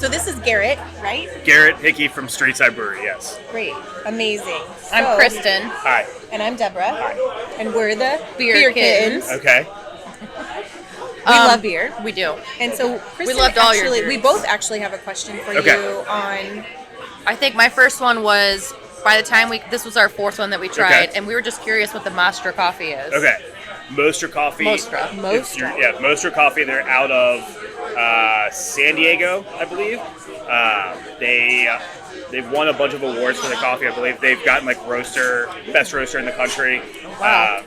So this is Garrett, right? Garrett Hickey from Streetside Brewery, yes. Great. Amazing. I'm Kristen. Hi. And I'm Deborah. Hi. And we're the Beer Kittens. Okay. We love beer. We do. And so Kristen, We loved all your we beers. both actually have a question for Okay. you on... I think my first one was, by the time this was our fourth one that we tried, Okay. and we were just curious what the Master coffee is. Okay. Mostra Coffee. Mostra. Mostra Coffee. They're out of San Diego, I believe. They've won a bunch of awards for the coffee. I believe they've gotten like best roaster in the country. Wow.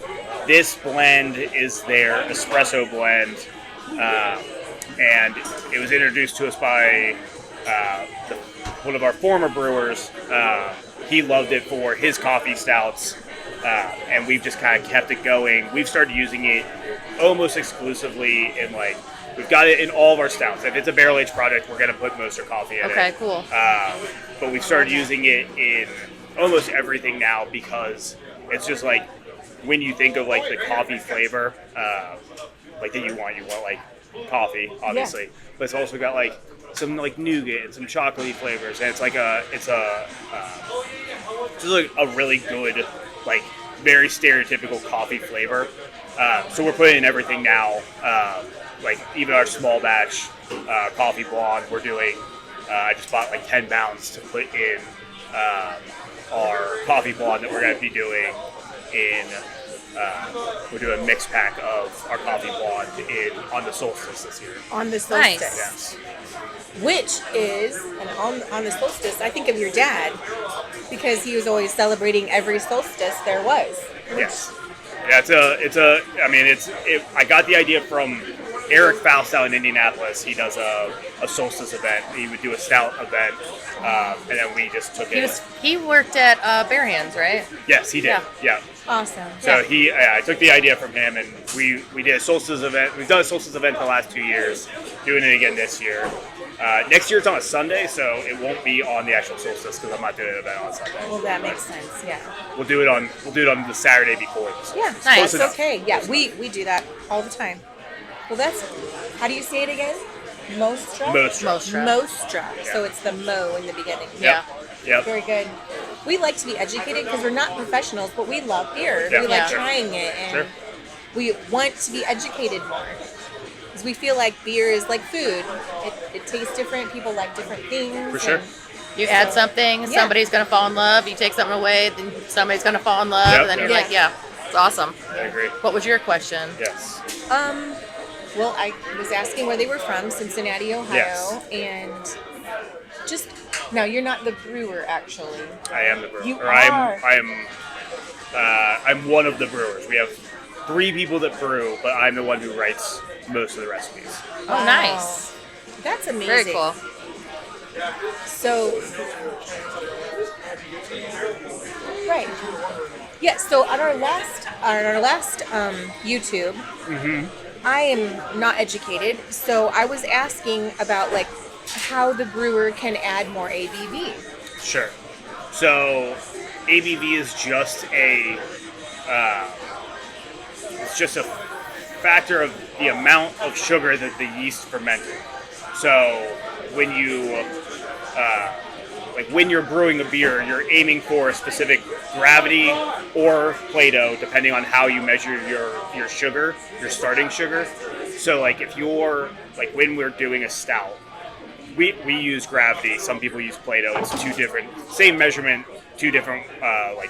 This blend is their espresso blend, and it was introduced to us by one of our former brewers. He loved it for his coffee stouts. And we've just kind of kept it going. We've started using it almost exclusively we've got it in all of our stouts. If it's a barrel-aged product, we're going to put Mostra coffee in it. Okay, cool. But we've started using it in almost everything now because it's just like when you think of like the coffee flavor, like that you want like coffee, obviously. Yeah. But it's also got like some like nougat and some chocolatey flavors, and it's just like a really good, like very stereotypical coffee flavor. So we're putting in everything now, like even our small batch coffee blonde. We're doing. I just bought like 10 pounds to put in our coffee blonde that we're going to be doing in. We're doing a mix pack of our coffee blonde on the solstice this year. On the solstice. Nice. Yes. Which is, and on the solstice, I think of your dad, because he was always celebrating every solstice there was. Yes. Yeah, I got the idea from Eric Faust out in Indianapolis. He does a solstice event. He would do a stout event, and then we just took it. He worked at Bare Hands, right? Yes, he did. Yeah. Awesome. So I took the idea from him, and we did a solstice event. We've done a solstice event the last 2 years, doing it again this year. Next year it's on a Sunday, so it won't be on the actual solstice because I'm not doing an event on Sunday. Well, that makes sense. Yeah. We'll do it on the Saturday before. Yeah. Nice. That's okay. Yeah, we do that all the time. Well, how do you say it again? Mostra? Mostra. Yeah. Yeah. So it's the mo in the beginning. Yeah. Yep. Very good. We like to be educated because we're not professionals, but we love beer. Yeah. We like Sure. trying it, and Sure. we want to be educated more. Because we feel like beer is like food. It tastes different. People like different things. For sure. You add something, somebody's going to fall in love. You take something away, then somebody's going to fall in love. Yep, And then yep. you're like, yeah, it's awesome. I agree. What was your question? Yes. Well, I was asking where they were from, Cincinnati, Ohio, Yes. and just now you're not the brewer, actually. I am the brewer. You or are. I'm one of the brewers. We have 3 people that brew, but I'm the one who writes most of the recipes. Oh, nice. That's amazing. Very cool. So, right. Yeah, so on our last YouTube, I am not educated, so I was asking about like how the brewer can add more ABV. Sure. So ABV is just it's just a factor of the amount of sugar that the yeast fermented. So when when you're brewing a beer, you're aiming for a specific gravity or Plato, depending on how you measure your sugar, your starting sugar. So like if you're when we're doing a stout, we use gravity. Some people use Plato. It's 2 different, same measurement, 2 different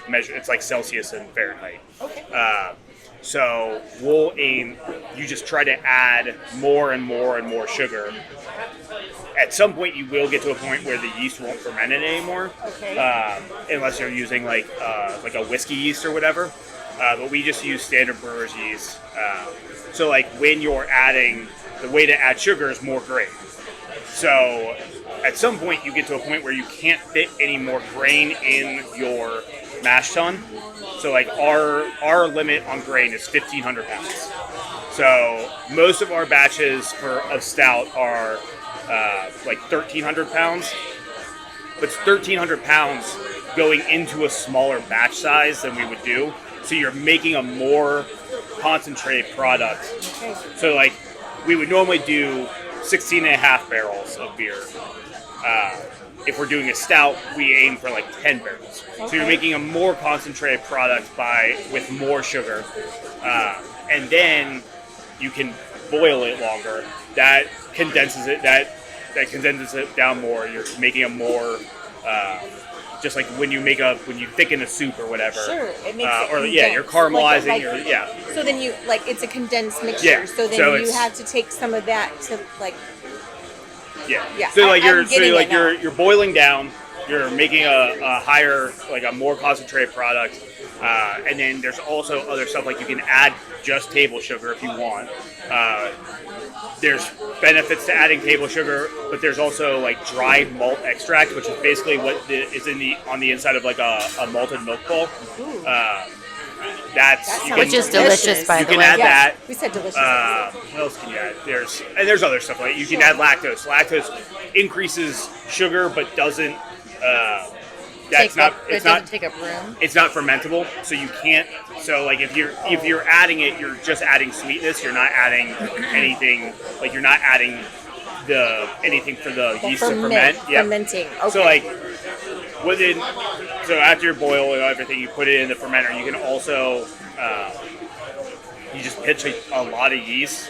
measure. It's like Celsius and Fahrenheit. Okay. So we'll aim. You just try to add more and more and more sugar. At some point, you will get to a point where the yeast won't ferment it anymore, unless you're using like a whiskey yeast or whatever. But we just use standard brewer's yeast. So like when you're adding, the way to add sugar is more grain. So at some point, you get to a point where you can't fit any more grain in your mash tun. So like our limit on grain is 1,500 pounds. So most of our batches of stout are 1,300 pounds, but it's 1,300 pounds going into a smaller batch size than we would do. So you're making a more concentrated product. So like we would normally do 16 and a half barrels of beer. If we're doing a stout, we aim for like 10 barrels. So you're making a more concentrated product with more sugar, and then you can boil it longer. That condenses it. That condenses it down more. You're making a more just like when you thicken a soup or whatever. Sure, it makes it or you're caramelizing. So then you it's a condensed mixture. Yeah. So then you have to take some of that to like. Yeah. So you're boiling down. You're making a higher, like a more concentrated product, and then there's also other stuff like you can add just table sugar if you want. There's benefits to adding table sugar, but there's also like dried malt extract, which is basically what is on the inside of like a malted milk ball. Which is delicious, by the way. You can add that. We said delicious. What else can you add? There's other stuff like you can add lactose. Lactose increases sugar, but doesn't. It doesn't take up room. It's not fermentable, so you can't. So like if you're adding it, you're just adding sweetness. You're not adding anything. Like you're not adding anything for the yeast to ferment. Fermenting. Okay. So like so after you boil and everything, you put it in the fermenter. You can also you just pitch a lot of yeast.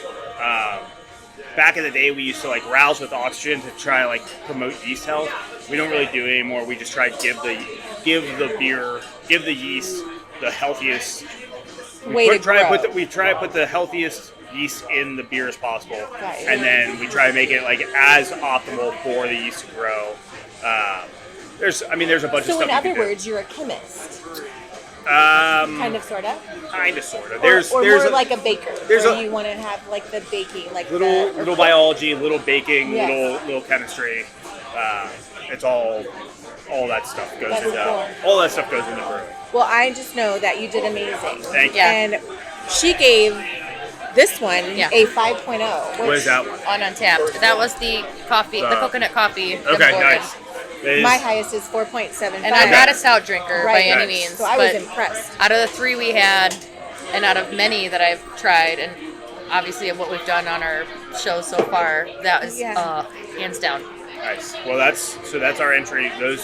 Back in the day, we used to like rouse with oxygen to try like promote yeast health. We don't really do it anymore. We just try to give the yeast the healthiest. We try to put the healthiest yeast in the beer as possible, and then we try to make it like as optimal for the yeast to grow. There's a bunch of stuff. So in other words, you're a chemist. Kind of, sort of. There's more like a baker. You want to have like the baking, like little biology, little baking, little chemistry. It's all that stuff goes all that stuff goes into brewing. Well, I just know that you did amazing. Thank you. And she gave this one a 5.0. What is that one? On Untapped. That was the coffee, the coconut coffee. Okay, nice. My highest is 4.75. And I'm not a stout drinker by any means. So I was impressed. Out of the 3 we had, and out of many that I've tried, and obviously what we've done on our show so far, that is hands down. Nice. Well, that's our entry. The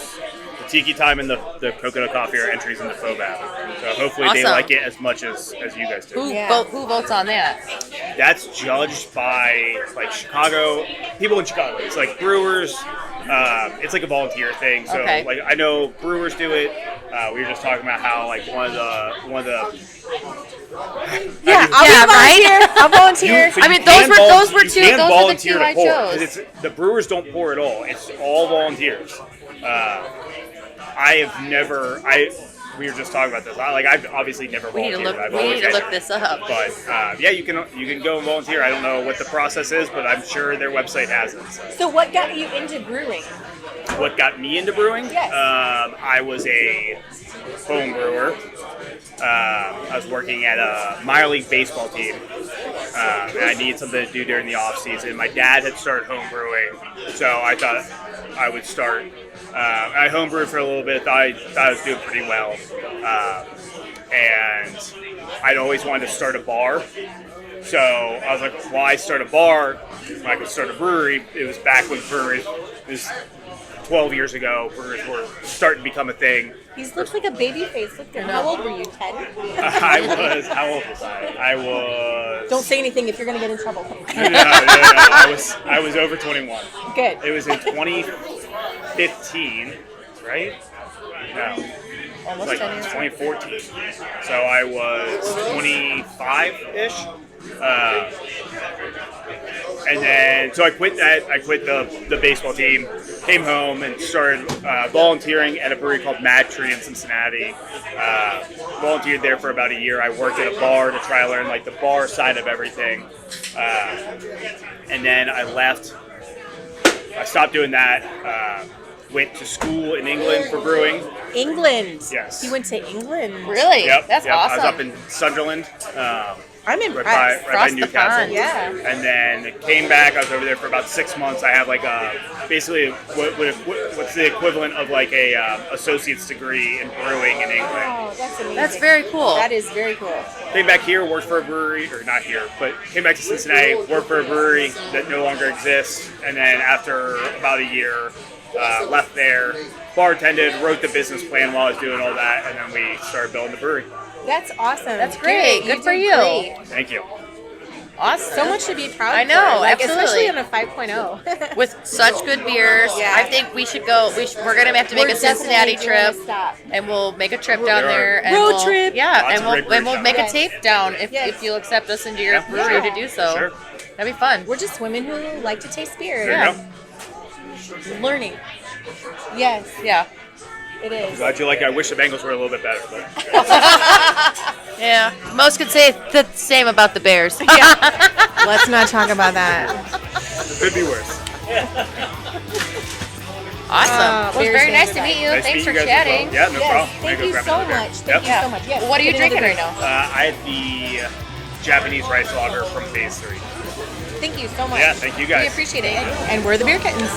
Tiki Time and the Coconut Coffee are entries in the FOBAB. So hopefully they like it as much as you guys do. Who votes on that? That's judged by like Chicago people in Chicago. It's like brewers. It's like a volunteer thing. So like I know brewers do it. We were just talking about how like one of the I'll volunteer. Those were the two I chose. The brewers don't pour at all. It's all volunteers. We were just talking about this. I've obviously never volunteered. We need to look this up. But you can go and volunteer. I don't know what the process is, but I'm sure their website has it. So what got you into brewing? What got me into brewing? Yes. I was a home brewer. I was working at a minor league baseball team, and I needed something to do during the off season. My dad had started home brewing, so I thought I would start. I homebrewed for a little bit. I thought I was doing pretty well, and I'd always wanted to start a bar. So I was like, why start a bar when I could start a brewery? It was back when breweries, it was 12 years ago, brewers were starting to become a thing. He looks like a baby face. Look there. How old were you, 10? How old was I? I was... Don't say anything if you're going to get in trouble. No. I was over 21. Good. It was in 2015, right? No. Almost like 10 years. 2014. So I was 25-ish. And then, so I quit that. I quit the baseball team, came home and started volunteering at a brewery called Mad Tree in Cincinnati. Volunteered there for about a year. I worked at a bar to try to learn like the bar side of everything. And then I left. I stopped doing that. Went to school in England for brewing. England? Yes. You went to England? Really? Yep. That's awesome. I was up in Sunderland. I'm right impressed. by Across the Newcastle. pond. Yeah. And then came back. I was over there for about 6 months. I have like basically what's the equivalent of like a associate's degree in brewing in England. Oh, that's amazing. That's very cool. That is very cool. Came back here, worked for a brewery, or not here, but came back to Cincinnati, worked for a brewery that no longer exists. And then after about a year, left there, bartended, wrote the business plan while I was doing all that, and then we started building the brewery. That's awesome. That's great. Garrett, Good for did you. great. Thank you. Awesome. So much to be proud I know, for. Like, absolutely. especially on a 5.0. With such good beers, Yeah. I think we should go. We're gonna have to make We're a Cincinnati definitely doing trip, a stop. and we'll make a trip down there. And Road we'll, trip. Yeah, Lots and of great we'll brews make a down tape down if Yes. you'll accept us into your Yeah. brewery Yeah. to do so. Sure. That'd be fun. We're just women who like to taste beer. There Yeah. you go. Learning. Yes, Yeah. it is. Glad you like it. I wish the Bengals were a little bit better, but Yeah. Most could say the same about the Bears. Let's not talk about that. could be worse. Awesome. Well, Bears it's very nice fans to are meet you. Nice to Thanks meet for you guys as chatting. well. Yeah, no Yes, problem. I'm gonna thank go you grab so another beer. much. Thank you so much. Yes. What are you Get another drinking right beer. now? I had the Japanese rice lager from Phase 3. Thank you so much. Yeah, thank you guys. We appreciate it. And we're the Beer Kittens.